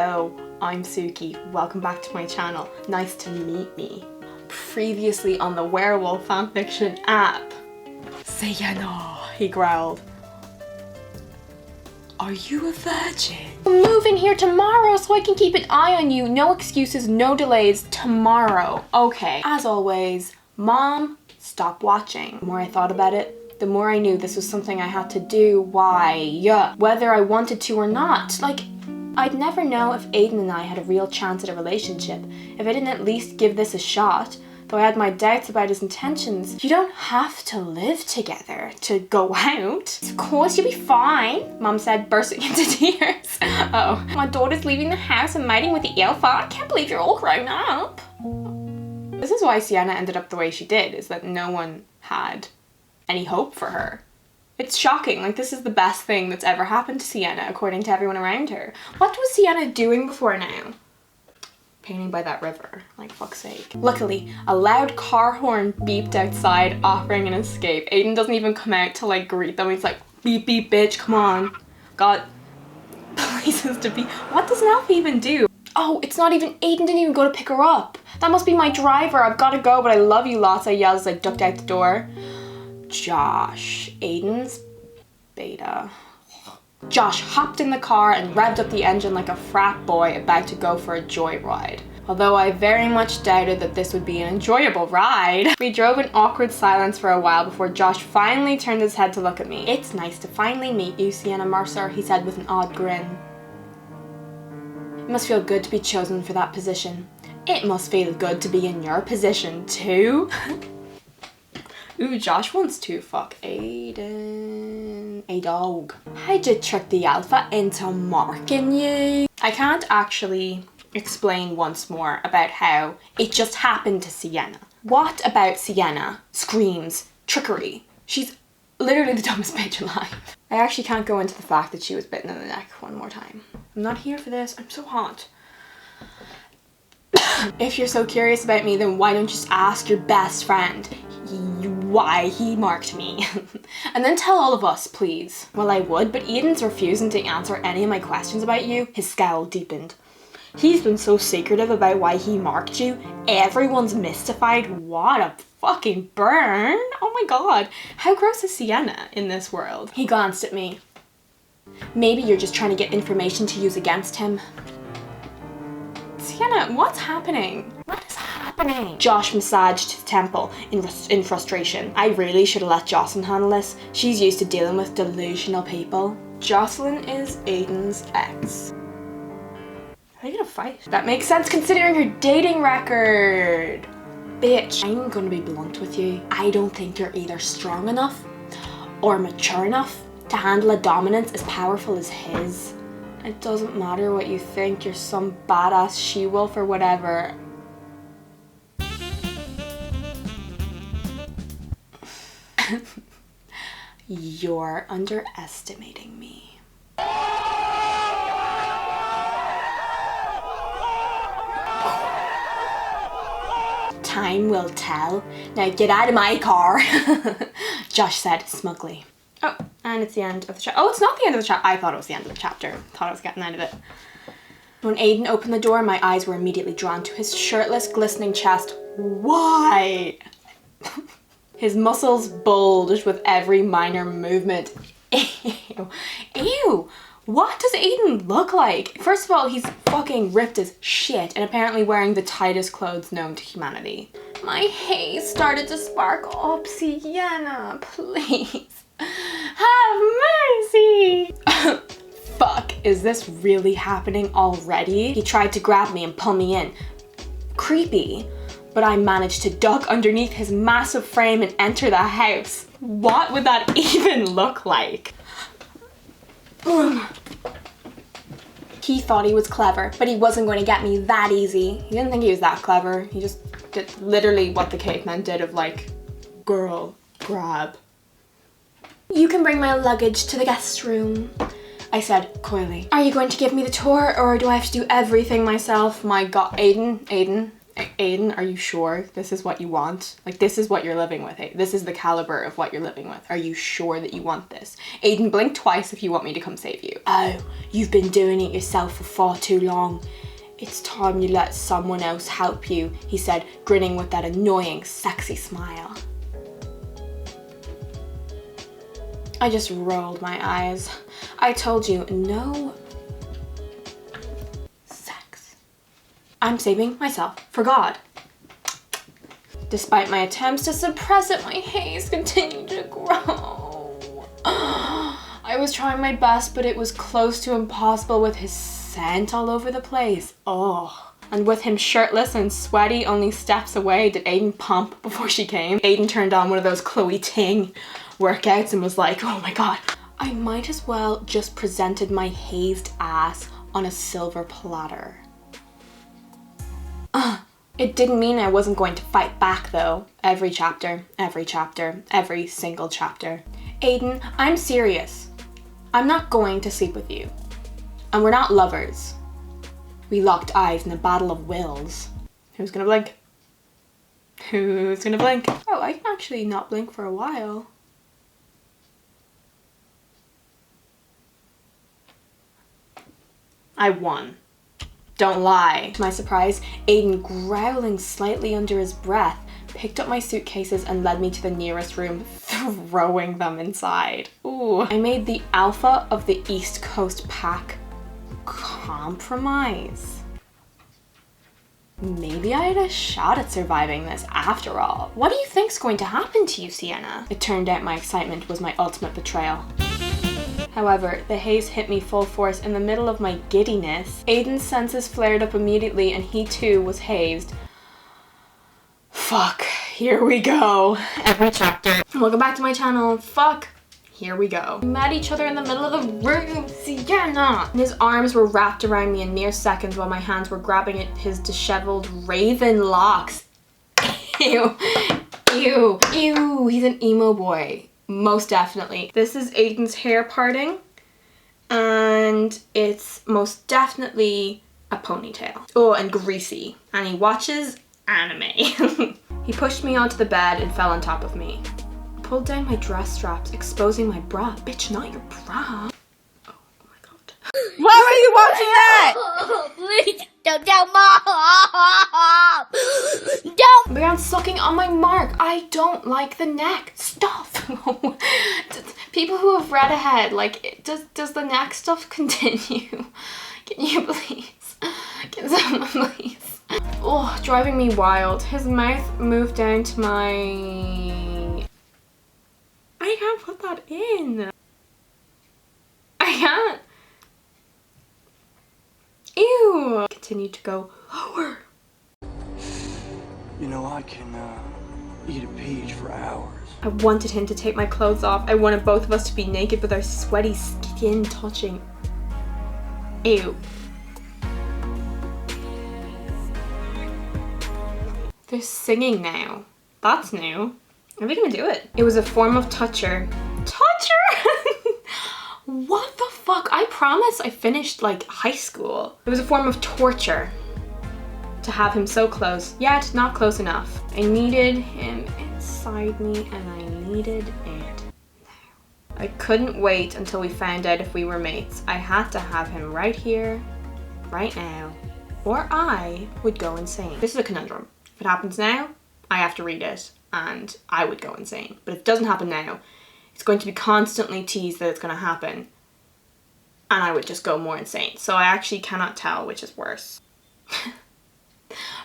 Hello, I'm Suki. Welcome back to my channel. Nice to meet me. Previously on the Werewolf fanfiction app. Sienna, he growled. Are you a virgin? Move in here tomorrow so I can keep an eye on you. No excuses, no delays. Tomorrow. Okay. As always, Mom, stop watching. The more I thought about it, the more I knew this was something I had to do. Why? Yeah. Whether I wanted to or not. Like, I'd never know if Aiden and I had a real chance at a relationship if I didn't at least give this a shot. Though I had my doubts about his intentions. You don't have to live together to go out. Of course you'll be fine, Mom said, bursting into tears. Oh, my daughter's leaving the house and mating with the alpha. I can't believe you're all grown up. This is why Sienna ended up the way she did, is that no one had any hope for her. It's shocking, like this is the best thing that's ever happened to Sienna according to everyone around her. What was Sienna doing before now? Painting by that river, like fuck's sake. Luckily, a loud car horn beeped outside, offering an escape. Aiden doesn't even come out to like greet them. He's like, beep beep bitch, come on. Got places to be. What does an elf even do? Oh, it's not even, Aiden didn't even go to pick her up. That must be my driver. I've got to go, but I love you lots, I yelled as I ducked out the door. Josh, Aiden's beta. Josh hopped in the car and revved up the engine like a frat boy about to go for a joyride. Although I very much doubted that this would be an enjoyable ride. We drove in awkward silence for a while before Josh finally turned his head to look at me. It's nice to finally meet you, Sienna Mercer, he said with an odd grin. It must feel good to be chosen for that position. It must feel good to be in your position too. Ooh, Josh wants to fuck Aiden. A dog. How'd you trick the alpha into marking you? I can't actually explain once more about how it just happened to Sienna. What about Sienna screams trickery? She's literally the dumbest bitch alive. I actually can't go into the fact that she was bitten in the neck one more time. I'm not here for this. I'm so hot. If you're so curious about me, then why don't you just ask your best friend why he marked me? And then tell all of us, please. Well, I would, but Aiden's refusing to answer any of my questions about you. His scowl deepened. He's been so secretive about why he marked you. Everyone's mystified. What a fucking burn. Oh my god. How gross is Sienna in this world? He glanced at me. Maybe you're just trying to get information to use against him. Sienna, what's happening? What is happening? Josh massaged his temple in frustration. I really should have let Jocelyn handle this. She's used to dealing with delusional people. Jocelyn is Aiden's ex. Are they gonna fight? That makes sense considering her dating record. Bitch, I'm gonna be blunt with you. I don't think you're either strong enough or mature enough to handle a dominance as powerful as his. It doesn't matter what you think, you're some badass she-wolf or whatever. You're underestimating me. Time will tell. Now get out of my car, Josh said smugly. Oh, and it's the end of the chapter. Oh, it's not the end of the chapter. I thought it was the end of the chapter. Thought I was getting out of it. When Aiden opened the door, my eyes were immediately drawn to his shirtless, glistening chest. Why? His muscles bulged with every minor movement. Ew. Ew. What does Aiden look like? First of all, he's fucking ripped as shit and apparently wearing the tightest clothes known to humanity. My haze started to sparkle up. Sienna, please. Have mercy! Fuck, is this really happening already? He tried to grab me and pull me in. Creepy. But I managed to duck underneath his massive frame and enter the house. What would that even look like? He thought he was clever, but he wasn't going to get me that easy. He didn't think he was that clever. He just did literally what the cavemen did of like, girl, grab. You can bring my luggage to the guest room, I said coyly. Are you going to give me the tour or do I have to do everything myself? My god, Aiden, Aiden, are you sure this is what you want? Like, this is what you're living with. This is the caliber of what you're living with. Are you sure that you want this? Aiden, blink twice if you want me to come save you. Oh, you've been doing it yourself for far too long. It's time you let someone else help you, he said, grinning with that annoying, sexy smile. I just rolled my eyes. I told you, no sex. I'm saving myself for God. Despite my attempts to suppress it, my haze continued to grow. I was trying my best, but it was close to impossible with his scent all over the place. Oh. And with him shirtless and sweaty only steps away did Aiden pump before she came. Aiden turned on one of those Chloe Ting workouts and was like, oh my God. I might as well just presented my hazed ass on a silver platter. It didn't mean I wasn't going to fight back though. Every chapter, every single chapter. Aiden, I'm serious. I'm not going to sleep with you. And we're not lovers. We locked eyes in a battle of wills. Who's gonna blink? Who's gonna blink? Oh, I can actually not blink for a while. I won. Don't lie. To my surprise, Aiden, growling slightly under his breath, picked up my suitcases and led me to the nearest room, throwing them inside. Ooh. I made the alpha of the East Coast pack compromise. Maybe I had a shot at surviving this after all. What do you think's going to happen to you, Sienna? It turned out my excitement was my ultimate betrayal. However, the haze hit me full force in the middle of my giddiness. Aiden's senses flared up immediately and he too was hazed. Fuck, here we go. Every chapter. Welcome back to my channel. Fuck, here we go. We met each other in the middle of the room, Sienna. And his arms were wrapped around me in mere seconds while my hands were grabbing at his disheveled raven locks. Ew, ew, ew, he's an emo boy. Most definitely. This is Aiden's hair parting and it's most definitely a ponytail. Oh, and greasy. And he watches anime. He pushed me onto the bed and fell on top of me. Pulled down my dress straps, exposing my bra. Bitch, not your bra. Oh my God. Why were you watching that? Please don't tell Mom. Don't. Began sucking on my mark. I don't like the neck. Stop. People who have read ahead, like, does the neck stuff continue? Can you please? Can someone please? Oh, driving me wild. His mouth moved down to my... I can't put that in. I can't. Ew. Continued to go lower. You know, I can eat a peach for hours. I wanted him to take my clothes off. I wanted both of us to be naked with our sweaty skin touching. Ew. They're singing now. That's new. Are we gonna do it? It was a form of toucher. Toucher? What the fuck? I promise I finished like high school. It was a form of torture to have him so close, yet not close enough. I needed him inside me and I needed it now. I couldn't wait until we found out if we were mates. I had to have him right here, right now, or I would go insane. This is a conundrum. If it happens now, I have to read it and I would go insane. But if it doesn't happen now, it's going to be constantly teased that it's going to happen and I would just go more insane. So I actually cannot tell which is worse.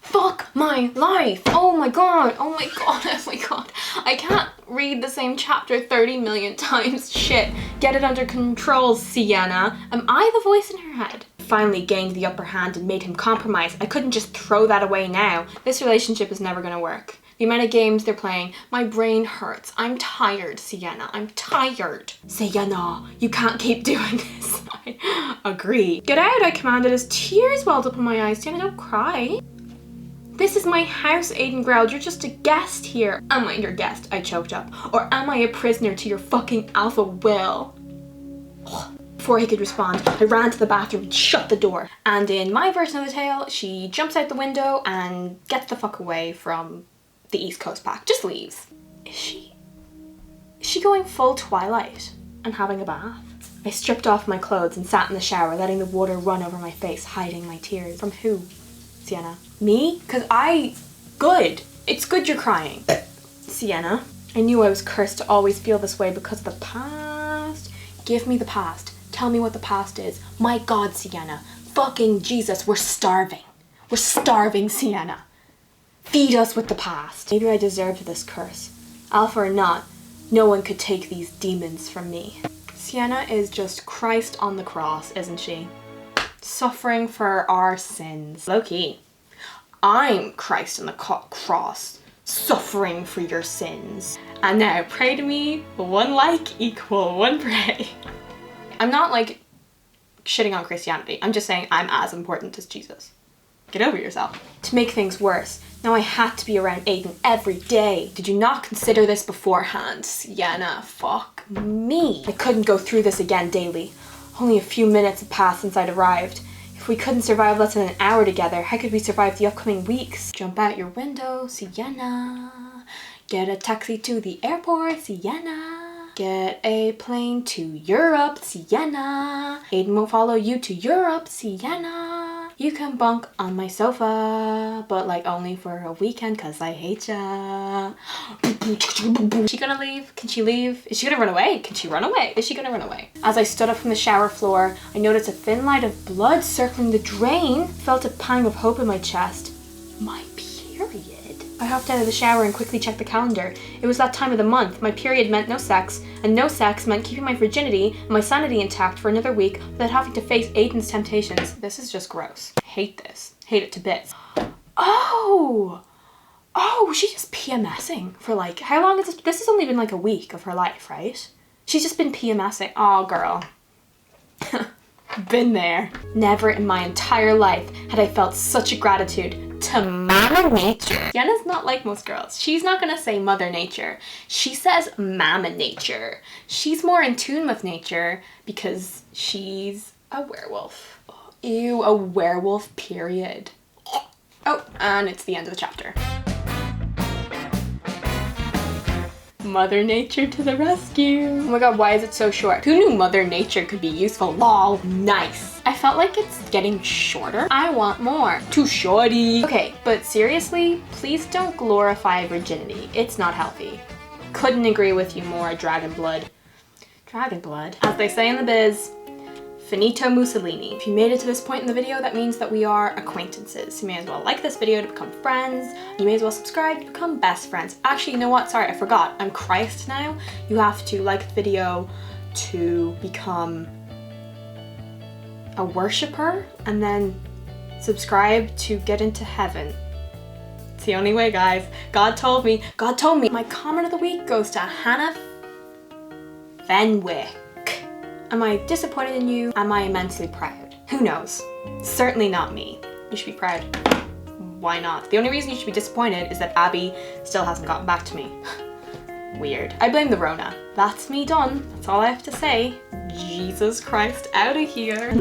Fuck my life. Oh my God. Oh my God. Oh my God. I can't read the same chapter 30 million times. Shit. Get it under control, Sienna. Am I the voice in her head? Finally gained the upper hand and made him compromise. I couldn't just throw that away now. This relationship is never gonna work. The amount of games they're playing, my brain hurts. I'm tired, Sienna. I'm tired. Sienna, you can't keep doing this. I agree. Get out, I commanded as tears welled up in my eyes. Sienna, don't cry. This is my house, Aiden growled. You're just a guest here. Am I your guest? I choked up. Or am I a prisoner to your fucking alpha will? Before he could respond, I ran to the bathroom and shut the door. And in my version of the tale, she jumps out the window and gets the fuck away from the East Coast pack. Just leaves. Is she going full Twilight and having a bath? I stripped off my clothes and sat in the shower, letting the water run over my face, hiding my tears. From who, Sienna? Me? Good. It's good you're crying. Sienna. I knew I was cursed to always feel this way because of the past. Give me the past. Tell me what the past is. My God, Sienna. Fucking Jesus, we're starving. We're starving, Sienna. Feed us with the past. Maybe I deserved this curse. Alpha or not, no one could take these demons from me. Sienna is just Christ on the cross, isn't she? Suffering for our sins. Low-key. I'm Christ on the cross, suffering for your sins. And now pray to me, 1 like equal 1 pray. I'm not like shitting on Christianity. I'm just saying I'm as important as Jesus. Get over yourself. To make things worse, now I had to be around Aiden every day. Did you not consider this beforehand? Sienna, fuck me. I couldn't go through this again daily. Only a few minutes had passed since I'd arrived. If we couldn't survive less than an hour together, how could we survive the upcoming weeks? Jump out your window, Sienna. Get a taxi to the airport, Sienna. Get a plane to Europe, Sienna. Aiden will follow you to Europe, Sienna. You can bunk on my sofa, but like only for a weekend cause I hate ya. Is she gonna leave? Can she leave? Is she gonna run away? Can she run away? Is she gonna run away? As I stood up from the shower floor, I noticed a thin light of blood circling the drain. Felt a pang of hope in my chest. My period. I hopped out of the shower and quickly checked the calendar. It was that time of the month. My period meant no sex, and no sex meant keeping my virginity and my sanity intact for another week without having to face Aiden's temptations. This is just gross. Hate this. Hate it to bits. Oh, she's just PMSing for like, how long is this? This has only been like a week of her life, right? She's just been PMSing. Oh, girl. Been there. Never in my entire life had I felt such a gratitude to Mama Nature. Sienna's not like most girls. She's not gonna say Mother Nature. She says Mama Nature. She's more in tune with nature because she's a werewolf. Ew, a werewolf, period. Oh, and it's the end of the chapter. Mother Nature to the rescue. Oh my god, why is it so short? Who knew Mother Nature could be useful? Lol, nice. I felt like it's getting shorter. I want more. Too shorty. Okay, but seriously, please don't glorify virginity. It's not healthy. Couldn't agree with you more, Dragon Blood. Dragon Blood. As they say in the biz, finito Mussolini. If you made it to this point in the video, that means that we are acquaintances. You may as well like this video to become friends. You may as well subscribe to become best friends. Actually, you know what? Sorry, I forgot. I'm Christ now. You have to like the video to become a worshipper and then subscribe to get into heaven. It's the only way, guys. God told me. My comment of the week goes to Hannah Fenwick. Am I disappointed in you? Am I immensely proud? Who knows? Certainly not me. You should be proud. Why not? The only reason you should be disappointed is that Abby still hasn't gotten back to me. Weird. I blame the Rona. That's me done. That's all I have to say. Jesus Christ, out of here.